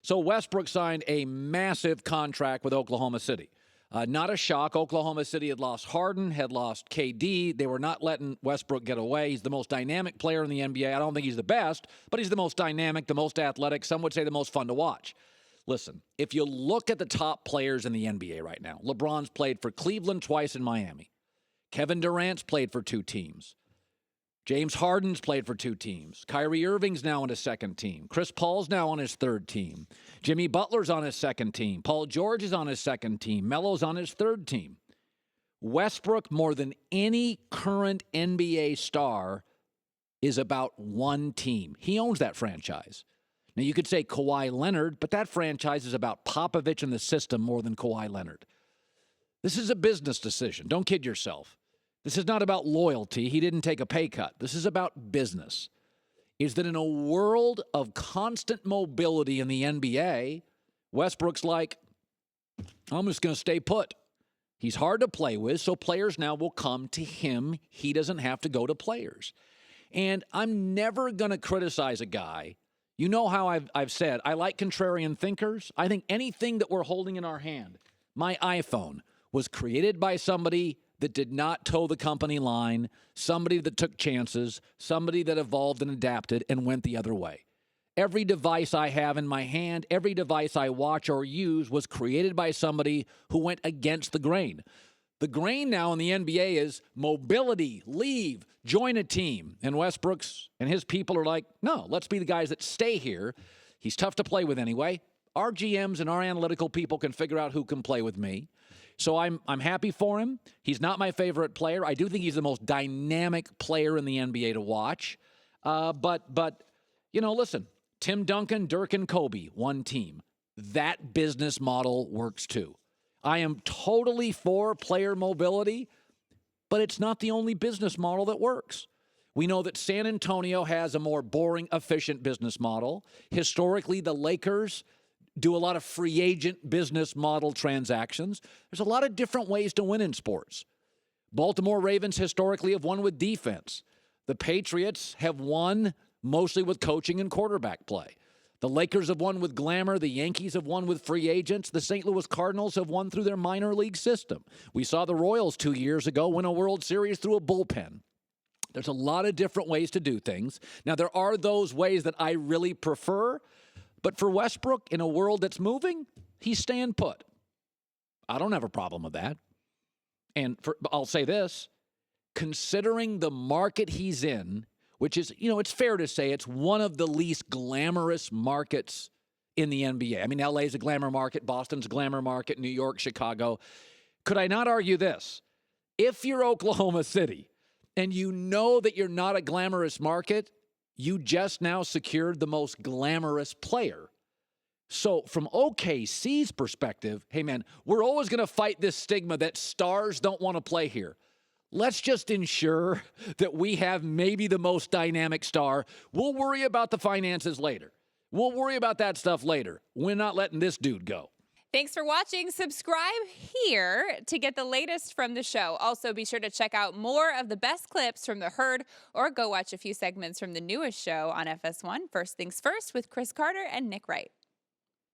So Westbrook signed a massive contract with Oklahoma City. Not a shock. Oklahoma City had lost Harden, had lost KD. They were not letting Westbrook get away. He's the most dynamic player in the NBA. I don't think he's the best, but he's the most dynamic, the most athletic. Some would say the most fun to watch. Listen, if you look at the top players in the NBA right now, LeBron's played for Cleveland twice in Miami. Kevin Durant's played for 2 teams. James Harden's played for 2 teams. Kyrie Irving's now on his 2nd team. Chris Paul's now on his 3rd team. Jimmy Butler's on his 2nd team. Paul George is on his 2nd team. Melo's on his 3rd team. Westbrook, more than any current NBA star, is about 1 team. He owns that franchise. Now, you could say Kawhi Leonard, but that franchise is about Popovich and the system more than Kawhi Leonard. This is a business decision. Don't kid yourself. This is not about loyalty. He didn't take a pay cut. This is about business. Is that in a world of constant mobility in the NBA, Westbrook's like, I'm just going to stay put. He's hard to play with, so players now will come to him. He doesn't have to go to players. And I'm never going to criticize a guy. You know how I've said, I like contrarian thinkers. I think anything that we're holding in our hand, my iPhone, was created by somebody that did not toe the company line, somebody that took chances, somebody that evolved and adapted and went the other way. Every device I have in my hand, every device I watch or use was created by somebody who went against the grain. The grain now in the NBA is mobility, leave, join a team. And Westbrook's and his people are like, no, let's be the guys that stay here. He's tough to play with anyway. Our GMs and our analytical people can figure out who can play with me. So I'm happy for him. He's not my favorite player. I do think he's the most dynamic player in the NBA to watch. But you know, listen, Tim Duncan, Dirk, and Kobe, 1 team. That business model works too. I am totally for player mobility, but it's not the only business model that works. We know that San Antonio has a more boring, efficient business model. Historically, the Lakers do a lot of free agent business model transactions. There's a lot of different ways to win in sports. Baltimore Ravens historically have won with defense. The Patriots have won mostly with coaching and quarterback play. The Lakers have won with glamour. The Yankees have won with free agents. The St. Louis Cardinals have won through their minor league system. We saw the Royals 2 years ago win a World Series through a bullpen. There's a lot of different ways to do things. Now, there are those ways that I really prefer, but for Westbrook, in a world that's moving, he's staying put. I don't have a problem with that. And I'll say this, considering the market he's in, which is, you know, it's fair to say it's one of the least glamorous markets in the NBA. I mean, LA is a glamour market, Boston's a glamour market, New York, Chicago. Could I not argue this? If you're Oklahoma City and you know that you're not a glamorous market, you just now secured the most glamorous player. So from OKC's perspective, hey, man, we're always going to fight this stigma that stars don't want to play here. Let's just ensure that we have maybe the most dynamic star. We'll worry about the finances later. We'll worry about that stuff later. We're not letting this dude go. Thanks for watching. Subscribe here to get the latest from the show. Also, be sure to check out more of the best clips from The Herd or go watch a few segments from the newest show on FS1, First Things First, with Chris Carter and Nick Wright.